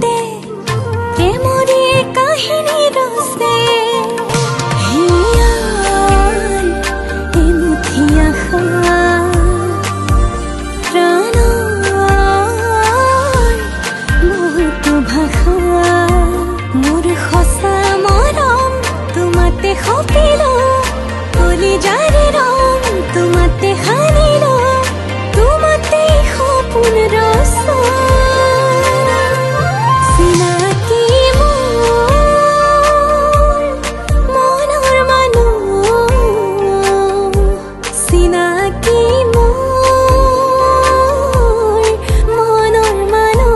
বুকুতে প্ৰেমৰে কাহিনী ৰচে হিয়াৰ এমুঠি আশা প্ৰাণৰ বহুতো ভাষা মোৰ সঁচা মৰম তোমাতে সপিলো কলিজাৰে ৰং তোমাতে সানিলো তোমাতে সপোন ৰচা চিনাকি মোৰ মনৰ মানুহ চিনাকি মোৰ মনৰ মানুহ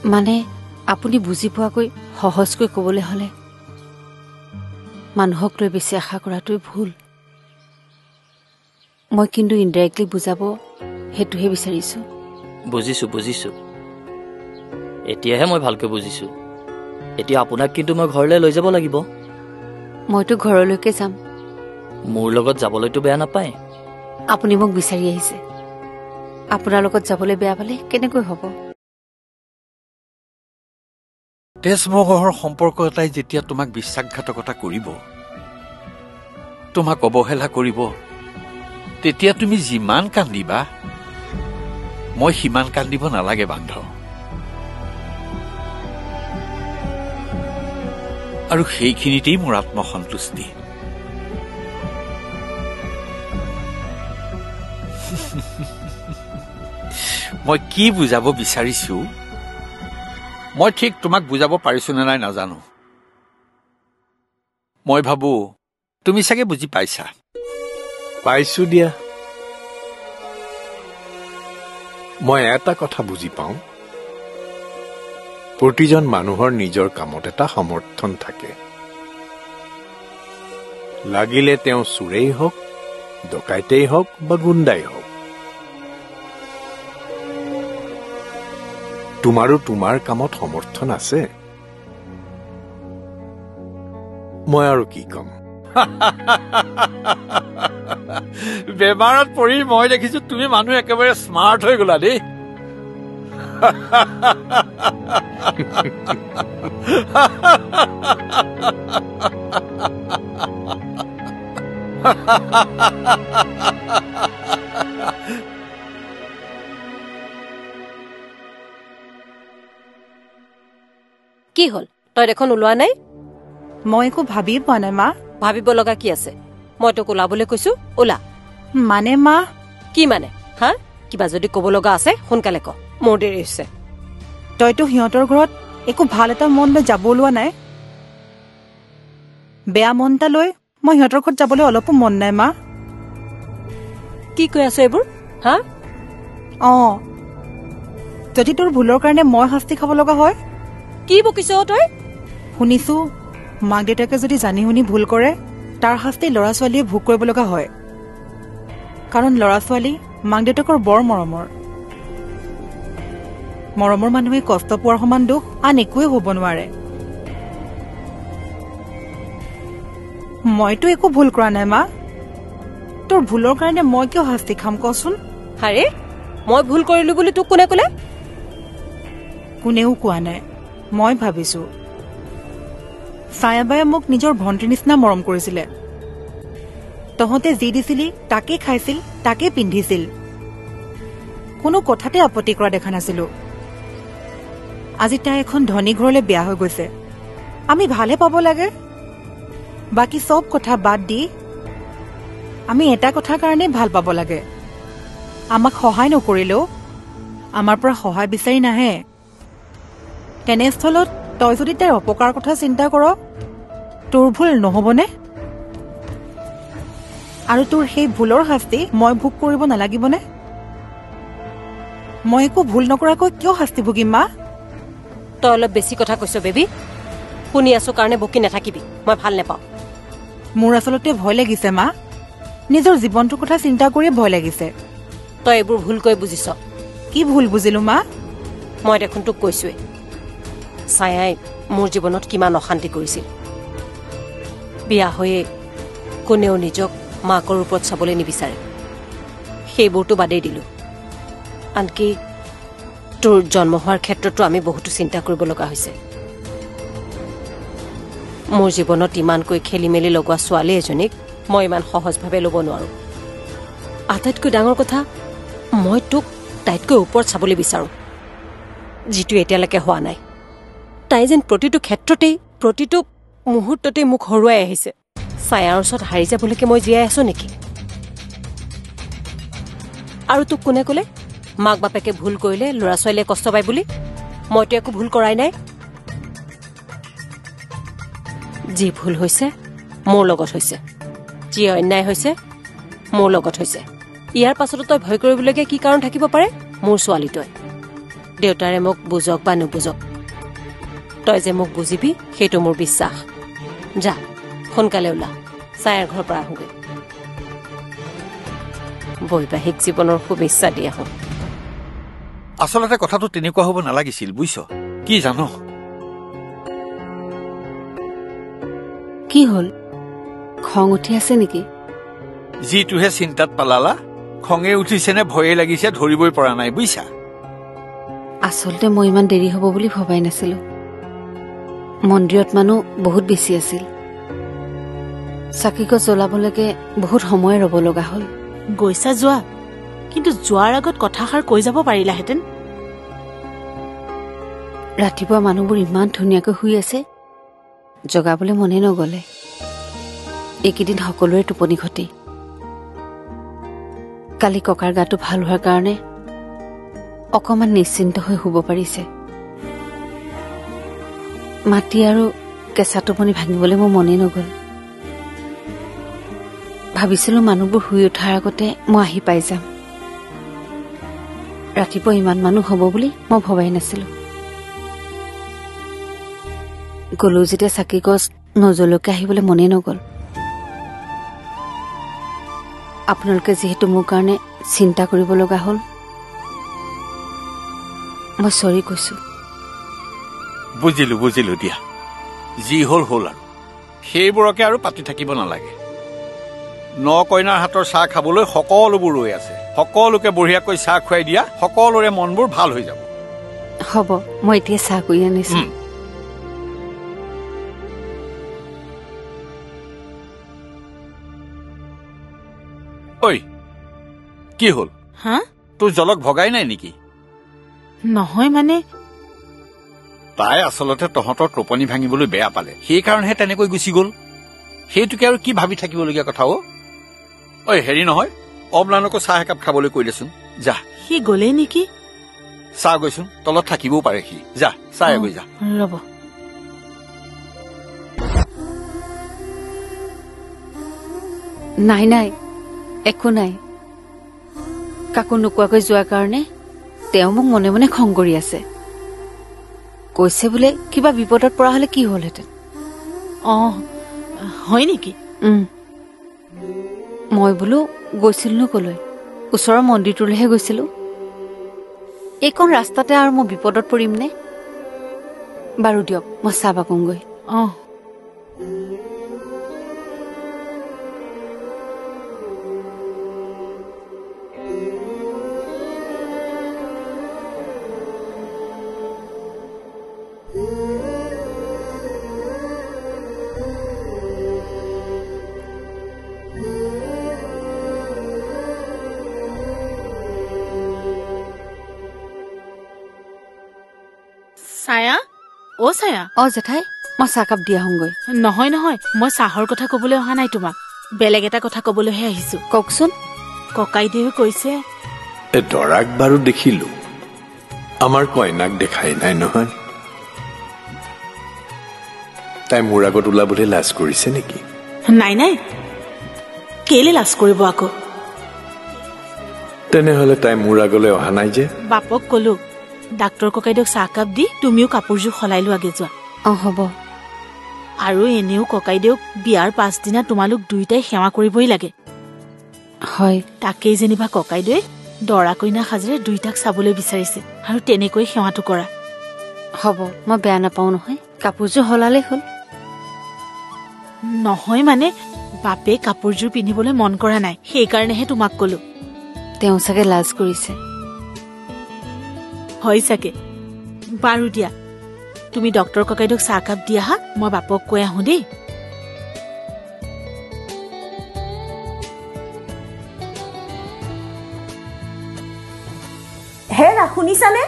মানে আপুনি বুজি পোৱাকৈ সহজকৈ ক'বলৈ হ'লে মানুহক লৈ বেছি আশা কৰাটোৱে ভুল মই কিন্তু ইনডাইৰেক্টলি বুজাব সেইটোহে বিচাৰিছোঁ বুজিছোঁ এতিয়াহে মই ভালকৈ বুজিছোঁ এতিয়া আপোনাক কিন্তু মই ঘৰলৈ লৈ যাব লাগিব মইতো ঘৰলৈকে যাম মোৰ লগত যাবলৈতো বেয়া নাপায় আপুনি মোক বিচাৰি আহিছে আপোনাৰ লগত যাবলৈ বেয়া পালে কেনেকৈ হ'ব তেজমগহৰ সম্পৰ্ক এটাই যেতিয়া তোমাক বিশ্বাসঘাতকতা কৰিব তোমাক অৱহেলা কৰিব তেতিয়া তুমি যিমান কান্দিবা মই সিমান কান্দিব নালাগে বান্ধ আৰু সেইখিনিতেই মোৰ আত্মসন্তুষ্টি মই কি বুজাব বিচাৰিছো মই ঠিক তোমাক বুজাব পাৰিছো নে নাই নাজানো মই ভাবো তুমি চাগে বুজি পাইছা পাইছো দিয়া মই এটা কথা বুজি পাওঁ প্ৰতিজন মানুহৰ নিজৰ কামত এটা সমৰ্থন থাকে লাগিলে তেওঁ চুৰেই হওক ডকাইতেই হওক বা গুণ্ডাই হওক তোমাৰো তোমাৰ কামত সমৰ্থন আছে মই আৰু কি কম বেমাৰত পৰি মই দেখিছো তুমি মানুহ একেবাৰে স্মাৰ্ট হৈ গলা দেই কি হল তই দেখোন ওলোৱা নাই মই একো ভাবি পোৱা নাই মা ভাবিব লগা কি আছে মই তোক ওলাবলৈ কৈছো ওলা মানে মা কি মানে হা কিবা যদি ক'ব লগা আছে সোনকালে ক মোৰ দেৰি হৈছে তইতো সিহঁতৰ ঘৰত একো ভাল এটা মন লৈ যাব ওলোৱা নাই বেয়া মন এটা লৈ মই সিহঁতৰ ঘৰত যাবলৈ অলপো মন নাই মা কি কৈ আছো এইবোৰ হা যদি তোৰ ভুলৰ কাৰণে মই শাস্তি খাব লগা হয় কি বকিছ তই শুনিছো মাক দেউতাকে যদি জানি শুনি ভুল কৰে তাৰ শাস্তি ল'ৰা ছোৱালীয়ে ভোগ কৰিব লগা হয় কাৰণ ল'ৰা ছোৱালী মাক দেউতাকৰ বৰ মৰমৰ মানুহে কষ্ট পোৱাৰ সমান দুখ আন একোৱে হ'ব নোৱাৰে মইতো একো ভুল কৰা নাই মা তোৰ ভুলৰ কাৰণে মই কিয় শাস্তি খাম কচোন হাৰে মই ভুল কৰিলো বুলি তোক কোনে ক'লে কোনেও কোৱা নাই মই ভাবিছো ছায়াবায়ে মোক নিজৰ ভণ্টিৰ নিচিনা মৰম কৰিছিলে তহঁতে যি দিছিলি তাকে খাইছিল তাকে পিন্ধিছিল কোনো কথাতে আপত্তি কৰা দেখা নাছিলো আজি তাই এখন ধনী ঘৰলৈ বিয়া হৈ গৈছে আমি ভালে পাব লাগে বাকি সব কথা বাদ দি আমি এটা কথাৰ কাৰণে ভাল পাব লাগে আমাক সহায় নকৰিলেও আমাৰ পৰা সহায় বিচাৰি নাহে তেনেস্থলত তই যদি তাইৰ অপকাৰ কথা চিন্তা কৰ তোৰ ভুল নহবনে আৰু তোৰ সেই ভুলৰ শাস্তি মই ভোগ কৰিব নালাগিবনে মই একো ভুল নকৰাকৈ কিয় শাস্তি ভুগিম মা তই অলপ বেছি কথা কৈছ বেবি শুনি আছো কাৰণে বকি নাথাকিবি মই ভাল নাপাওঁ মোৰ আচলতে ভয় লাগিছে মা নিজৰ জীৱনটোৰ কথা চিন্তা কৰি ভয় লাগিছে তই এইবোৰ ভুলকৈ বুজিছ কি ভুল বুজিলো মা মই দেখোন তোক কৈছোৱে ছায়াই মোৰ জীৱনত কিমান অশান্তি কৰিছিল বিয়া হৈয়ে কোনেও নিজক মাকৰ ওপৰত চাবলৈ নিবিচাৰে সেইবোৰতো বাদেই দিলো আনকি তোৰ জন্ম হোৱাৰ ক্ষেত্ৰতো আমি বহুতো চিন্তা কৰিব লগা হৈছে মোৰ জীৱনত ইমানকৈ খেলি মেলি লগোৱা ছোৱালী এজনীক মই ইমান সহজভাৱে ল'ব নোৱাৰো আটাইতকৈ ডাঙৰ কথা মই তোক তাইতকৈ ওপৰত চাবলৈ বিচাৰো যিটো এতিয়ালৈকে হোৱা নাই তাই যেন প্ৰতিটো ক্ষেত্ৰতেই প্ৰতিটো মুহূৰ্ততেই মোক হৰুৱাই আহিছে ছায়াৰ ওচৰত হাৰি যাবলৈকে মই জীয়াই আছো নেকি আৰু তোক কোনে ক'লে মাক বাপেকে ভুল কৰিলে ল'ৰা ছোৱালীয়ে কষ্ট পায় বুলি মইতো একো ভুল কৰাই নাই যি ভুল হৈছে মোৰ লগত হৈছে যি অন্যায় হৈছে মোৰ লগত হৈছে ইয়াৰ পাছতো তই ভয় কৰিবলগীয়া কি কাৰণ থাকিব পাৰে মোৰ ছোৱালীটোৱে দেউতাৰে মোক বুজক বা নুবুজক তই যে মোক বুজিবি সেইটো মোৰ বিশ্বাস যা সোনকালে ওলা ছায়াৰ ঘৰৰ পৰা আহোগৈ বৈবাহিক জীৱনৰ শুভেচ্ছা দি আহোঁ আচলতে কথাটো তেনেকুৱা হ'ব নালাগিছিল বুজিছ কি জানো কি হ'ল খং উঠি আছে নেকি যিটোহে চিন্তাত পালালা খঙে উঠিছে নে ভয়ে লাগিছে ধৰিবই পৰা নাই বুজিছা আচলতে মই ইমান দেৰি হ'ব বুলি ভবাই নাছিলো মন্দিৰত মানুহ বহুত বেছি আছিল চাকিগছ জ্বলাবলৈকে বহুত সময় ৰ'ব লগা হ'ল গৈছা যোৱা কিন্তু যোৱাৰ আগত কথাষাৰ কৈ যাব পাৰিলাহেঁতেন ৰাতিপুৱা মানুহবোৰ ইমান ধুনীয়াকৈ শুই আছে জগাবলৈ মনে নগ'লে এইকেইদিন সকলোৰে টোপনি ক্ষতি কালি ককাৰ গাটো ভাল হোৱাৰ কাৰণে অকণমান নিশ্চিন্ত হৈ শুব পাৰিছে মাটি আৰু কেঁচা টোপনি ভাঙিবলৈ মোৰ মনে নগ'ল ভাবিছিলো মানুহবোৰ শুই উঠাৰ আগতে মই আহি পাই যাম ৰাতিপুৱা ইমান মানুহ হ'ব বুলি মই ভবাই নাছিলো গলো যেতিয়া চাকি গছ নজ্বলকে আহিবলৈ মনে নগ'ল আপোনালোকে যিহেতু মোৰ কাৰণে চিন্তা কৰিব লগা হ'ল মই চৰি কৈছো বুজিলো দিয়া যি হ'ল হ'ল আৰু সেইবোৰকে আৰু পাতি থাকিব নালাগে ন কইনাৰ হাতৰ চাহ খাবলৈ সকলোবোৰ ৰৈ আছে সকলোকে বঢ়িয়াকৈ চাহ খুৱাই দিয়া সকলোৰে মনবোৰ ভাল হৈ যাব হ'ব মই এতিয়া চাহ কৰি আনিছো ঐ কি হ'ল হা তোৰ জলক ভগাই নাই নেকি নহয় মানে তাই আচলতে তহঁতৰ টোপনি ভাঙিবলৈ বেয়া পালে সেইকাৰণেহে তেনেকৈ গুচি গ'ল সেইটোকে আৰু কি ভাবি থাকিবলগীয়া কথা ঐ হেৰি নহয় অম্লানকো চাহ একাপ খাবলৈ কৈ দেচোন যা সি গ'লেই নেকি চাহ গৈচোন তলত থাকিবও পাৰে সি যা চাহ গৈ যা ৰ'ব নাই একো নাই কাকো নোকোৱাকৈ যোৱাৰ কাৰণে তেওঁ মোক মনে মনে খং কৰি আছে কৈছে বোলে কিবা বিপদত পৰা হলে কি হ'লহেঁতেন হয় নেকি মই বোলো গৈছিলো কলৈ ওচৰৰ মন্দিৰটোলৈহে গৈছিলো এইকণ ৰাস্তাতে আৰু মই বিপদত পৰিম নে বাৰু দিয়ক মই চাহ বাকোংগৈ ছায়া ছায়া জেঠাই মই চাহকাপ দি আহোঁগৈ নহয় মই চাহৰ কথা কবলৈ অহা নাই তোমাক বেলেগ এটা কথা কবলৈহে আহিছো কওকচোন ককাইদেৱে কৈছে দৰাক বাৰু দেখিলো আমাৰ কইনাক দেখাই নাই নহয় তাই মোৰ আগত ওলাবলৈ লাজ কৰিছে নেকি নাই কেলে লাজ কৰিব আকৌ তেনেহলে তাই মোৰ আগলৈ অহা নাই যে বাপক কলো ডাক্তৰ ককাইদেউক চাহকাপ দি তুমিও কাপোৰযোৰ সলাই লোৱাগে যোৱা হ'ব আৰু এনেও ককাইদেউক বিয়াৰ পাছদিনা তোমালোক দুইটাই সেৱা কৰিবই লাগে হয় তাকেই যেনিবা ককাইদেৱে দৰা কইনা সাজেৰে দুইটাক চাবলৈ বিচাৰিছে আৰু তেনেকৈ সেৱাটো কৰা হ'ব মই বেয়া নাপাওঁ নহয় কাপোৰযোৰ সলালেই হ'ল নহয় মানে বাপে কাপোৰযোৰ পিন্ধিবলৈ মন কৰা নাই সেইকাৰণেহে তোমাক কলো তেওঁ চাগে লাজ কৰিছে। হয় চাগে। বাৰু দিয়া, তুমি ডক্টৰ ককাইদেউক চাহকাপ দি আহা, মই বাপক কৈ আহোঁ দেই। হেৰা, শুনিছানে?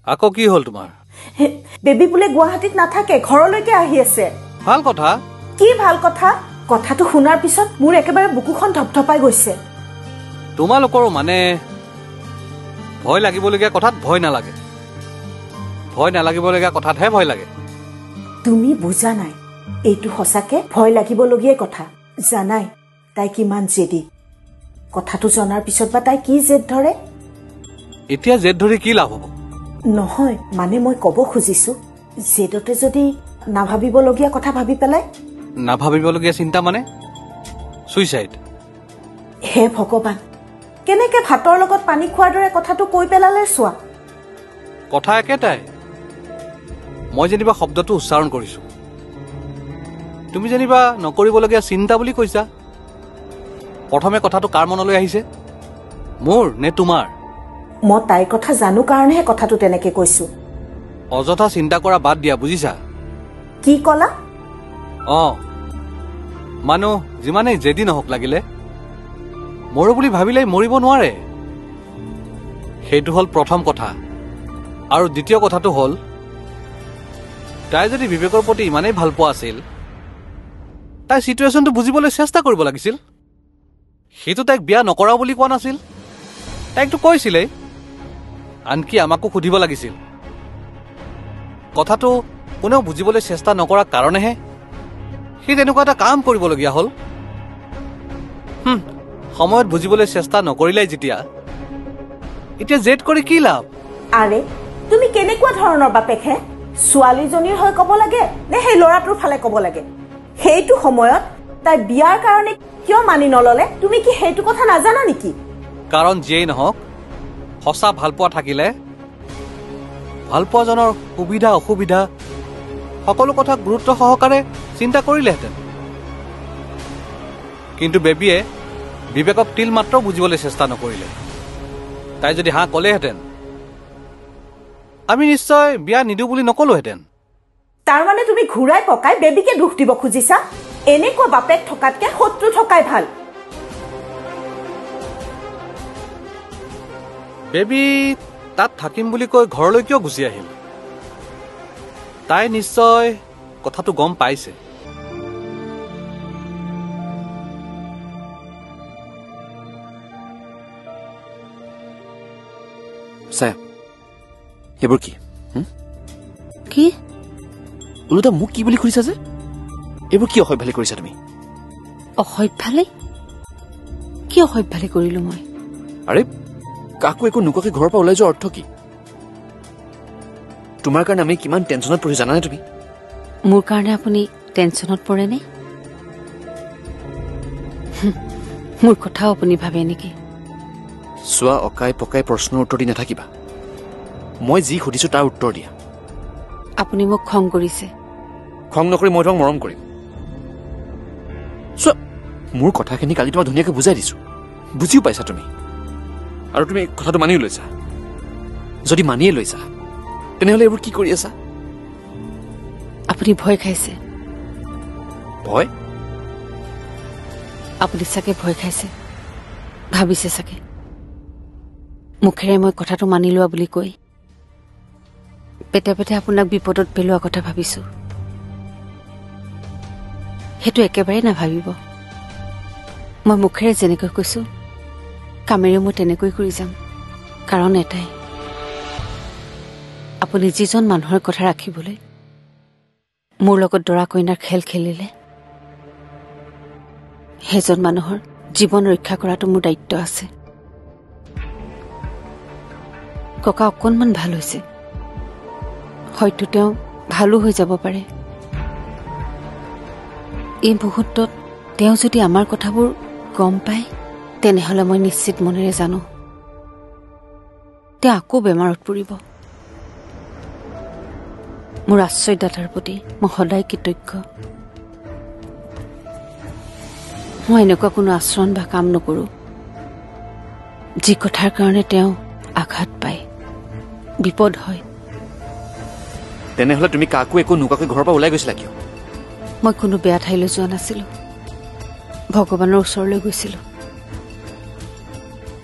আকৌ কি হ'ল তোমাৰ? বেবী বোলে গুৱাহাটীত নাথাকে, ঘৰলৈকে আহি আছে। ভাল কথা। কি ভাল কথা? কথাটো শুনাৰ পিছত মোৰ একেবাৰে বুকুখন ধপধপাই গৈছে। তোমালোকৰো মানে ভয় লাগিবলগীয়া কথাত ভয় নালাগে, ভয় নালাগিবলগীয়া কথাতহে ভয় লাগে। তুমি বুজা নাই, এইটো সঁচাকে ভয় লাগিবলগীয়া কথা। জানাই তাই কিমান জেদি। কথাটো জনাৰ পিছত বা তাই কি জেদ ধৰে। এতিয়া জেদ ধৰি কি লাভ হ'ব? নহয়, মানে মই কব খুজিছো, জেদতে যদি নাভাবিবলগীয়া কথা ভাবি পেলাই। নাভাবিবলগীয়া চিন্তা মানে ছুইচাইড। হে ভগৱান, কেনেকে ভাতৰ লগত পানী খোৱাৰ দৰে কথাটো কৈ পেলালে চোৱা। কথা একেটাই, মই যেনিবা শব্দটো উচ্চাৰণ কৰিছো, তুমি যেনিবা নকৰিবলগীয়া চিন্তা বুলি কৈছা। প্ৰথমে কথাটো কাৰ মনলৈ আহিছে, মোৰ নে তোমাৰ? মই তাইৰ কথা জানো কাৰণেহে কথাটো তেনেকে কৈছো। অযথা চিন্তা কৰা বাদ দিয়া, বুজিছা? কি কলা? মানুহ যিমানেই জেদি নহওক লাগিলে, মৰো বুলি ভাবিলেই মৰিব নোৱাৰে। সেইটো হ'ল প্ৰথম কথা। আৰু দ্বিতীয় কথাটো হ'ল, তাই যদি বিবেকৰ প্ৰতি ইমানেই ভাল পোৱা আছিল, তাই চিটুৱেশ্যনটো বুজিবলৈ চেষ্টা কৰিব লাগিছিল। সেইটো তাইক বিয়া নকৰাও বুলি কোৱা নাছিল, তাইকতো কৈছিলেই। আনকি আমাকো সুধিব লাগিছিল। কথাটো কোনেও বুজিবলৈ চেষ্টা নকৰাৰ কাৰণেহে সি তেনেকুৱা এটা কাম কৰিবলগীয়া হ'ল। সময়ত বুজিবলৈ চেষ্টা নকৰিলাই যেতিয়া, এতিয়া জেদ কৰি কি লাভ? আৰে, তুমি কেনেকুৱা ধৰণৰ বাপেকহে? ছোৱালীজনীৰ হৈ কব লাগে নে সেই ল'ৰাটোৰ ফালে কব লাগে? সেইটো সময়ত তাই বিয়াৰ কাৰণে কিয় মানি নললে, তুমি কি সেইটো কথা নাজানা নেকি? কাৰণ যিয়েই নহওক, সঁচা ভালপোৱা থাকিলে ভালপোৱাজনৰ সুবিধা অসুবিধা সকলো কথা গুৰুত্ব সহকাৰে চিন্তা কৰিলেহেঁতেন। কিন্তু বেবীয়ে বিবেকক তিল মাত্ৰ বুজিবলৈ চেষ্টা নকৰিলে। তাই যদি হাঁ ক'লেহেঁতেন, আমি নিশ্চয় বিয়া নিদিওঁ বুলি নকলোহেঁতেন। তাৰমানে তুমি ঘূৰাই পকাই বেবীকে দুখ দিব খুজিছা? এনেকুৱা বাপেক থকাতকে শত্ৰু থকাই ভাল। বেবী তাত থাকিম বুলি কৈ ঘৰলৈ কিয় গুচি আহিল? তাই নিশ্চয় কথাটো গম পাইছে। এইবোৰ কি কি ওলোটা মোক কি বুলি খুলিছা যে? এইবোৰ কি অসভ্যালি কৰিছা তুমি? অসভ্যালি? কি অসভ্যালি কৰিলো মই? আৰে, কাকো একো নোকোৱাকে ঘৰৰ পৰা ওলাই যোৱাৰ অৰ্থ কি? তোমাৰ কাৰণে আমি কিমান টেনশ্যনত পৰি জানানে তুমি? মোৰ কাৰণে আপুনি টেনশ্যনত পৰেনে? মোৰ কথাও আপুনি ভাবে নেকি? চোৱা, অকাই পকাই প্ৰশ্নৰ উত্তৰ দি নাথাকিবা। মই যি সুধিছো তাৰ উত্তৰ দিয়া। আপুনি মোক খং কৰিছে। খং নকৰি মই তোমাক মৰম কৰিম। চোৱা, মোৰ কথাখিনি কালি তোমাক ধুনীয়াকৈ বুজাই দিছো, বুজিও পাইছা তুমি, আৰু তুমি কথাটো মানিও লৈছা। যদি মানিয়ে লৈছা, তেনেহ'লে এইবোৰ কি কৰি আছা? আপুনি ভয় খাইছে। ভয়? আপুনি চাগে ভয় খাইছে, ভাবিছে চাগে মুখেৰে মই কথাটো মানি লোৱা বুলি কৈ পেটে পেটে আপোনাক বিপদত পেলোৱা কথা ভাবিছো। সেইটো একেবাৰে নাভাবিব। মই মুখেৰে যেনেকৈ কৈছো, কামেৰে মই তেনেকৈ কৰি যাম। কাৰণ এটাই, আপুনি যিজন মানুহৰ কথা ৰাখিবলৈ মোৰ লগত দৰা কইনাৰ খেল খেলিলে, সেইজন মানুহৰ জীৱন ৰক্ষা কৰাটো মোৰ দায়িত্ব আছে। ককা অকণমান ভাল হৈছে, হয়তো তেওঁ ভালো হৈ যাব পাৰে। এই মুহূৰ্তত তেওঁ যদি আমাৰ কথাবোৰ গম পায়, তেনেহ'লে মই নিশ্চিত মনেৰে জানো তেওঁ আকৌ বেমাৰত পৰিব। মোৰ আশ্ৰয়দাতাৰ প্ৰতি মই সদায় কৃতজ্ঞ। মই এনেকুৱা কোনো আচৰণ বা কাম নকৰোঁ যি কথাৰ কাৰণে তেওঁ আঘাত পায়, বিপদ হয়। তেনেহ'লে তুমি কাকো একো নোকোৱাকৈ ঘৰৰ পৰা ওলাই গৈছিলা কিয়? মই কোনো বেয়া ঠাইলৈ যোৱা নাছিলোঁ, ভগৱানৰ ওচৰলৈ গৈছিলোঁ।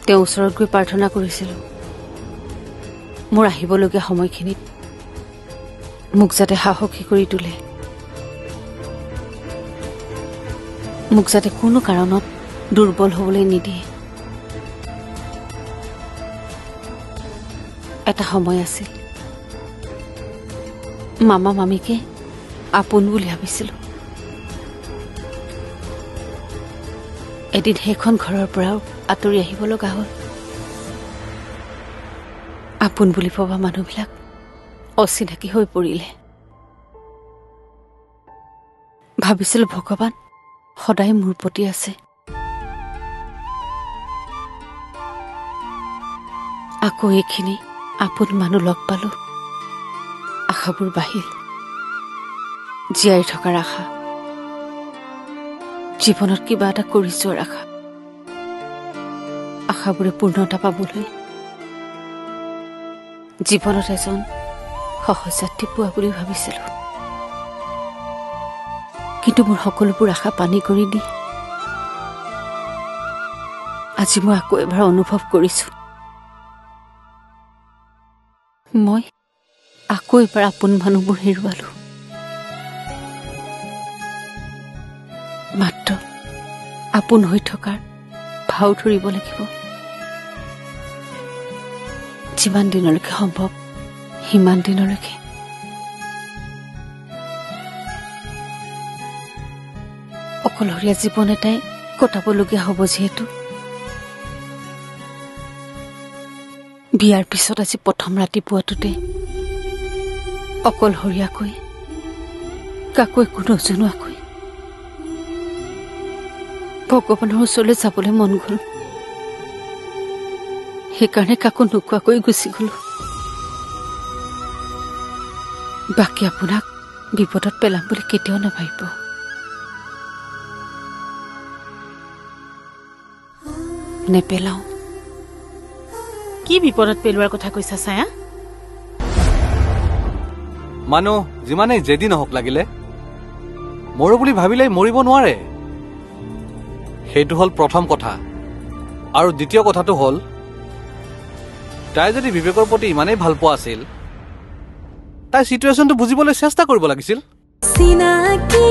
তেওঁ ওচৰত গৈ প্ৰাৰ্থনা কৰিছিলোঁ মোৰ আহিবলগীয়া সময়খিনিত মোক যাতে সাহসী কৰি তোলে, মোক যাতে কোনো কাৰণত দুৰ্বল হ'বলৈ নিদিয়ে। এটা সময় আছিল মামা মামীকে আপোন বুলি ভাবিছিলোঁ। এদিন সেইখন ঘৰৰ পৰাও আঁতৰি আহিব লগা হ'ল। আপোন বুলি ভবা মানুহবিলাক অচিনাকি হৈ পৰিলে। ভাবিছিলোঁ ভগৱান সদায় মোৰ প্ৰতি আছে। আকৌ এইখিনি আপোন মানুহ লগ পালোঁ। আশাবোৰ বাঢ়িল, জীয়াই থকাৰ আশা, জীৱনত কিবা এটা কৰি যোৱাৰ আশা। আশাবোৰে পূৰ্ণতা পাবলৈ জীৱনত এজন সহযাত্ৰী পোৱা বুলি ভাবিছিলোঁ, কিন্তু মোৰ সকলোবোৰ আশা পানী কৰি দি আজি মই আকৌ এবাৰ অনুভৱ কৰিছোঁ মই আকৌ এবাৰ আপোন মানুহবোৰ হেৰুৱালোঁ। মাত্ৰ আপোন হৈ থকাৰ ভাও ধৰিব লাগিব। যিমান দিনলৈকে সম্ভৱ সিমান দিনলৈকে। অকলশৰীয়া জীৱন এটাই কটাবলগীয়া হ'ব যিহেতু বিয়াৰ পিছত আজি প্ৰথম ৰাতিপুৱাটোতে অকলশৰীয়াকৈ কাকো একো নজনোৱাকৈ ভগৱানৰ ওচৰলৈ যাবলৈ মন গ'ল। সেইকাৰণে কাকো নোকোৱাকৈ গুচি গ'লো। বাকী আপোনাক বিপদত পেলাম বুলি কেতিয়াও নাভাবিব। নেপেলাওঁ। কি বিপদত পেলোৱাৰ কথা কৈছা ছায়া? মানুহ যিমানেই জেদি নহওক লাগিলে মৰো বুলি ভাবিলেই মৰিব নোৱাৰে। সেইটো হ'ল প্ৰথম কথা। আৰু দ্বিতীয় কথাটো হ'ল তাই যদি বিবেকৰ প্ৰতি ইমানেই ভাল পোৱা আছিল তাই চিটুৱেশ্যনটো বুজিবলৈ চেষ্টা কৰিব লাগিছিল। চিনাকি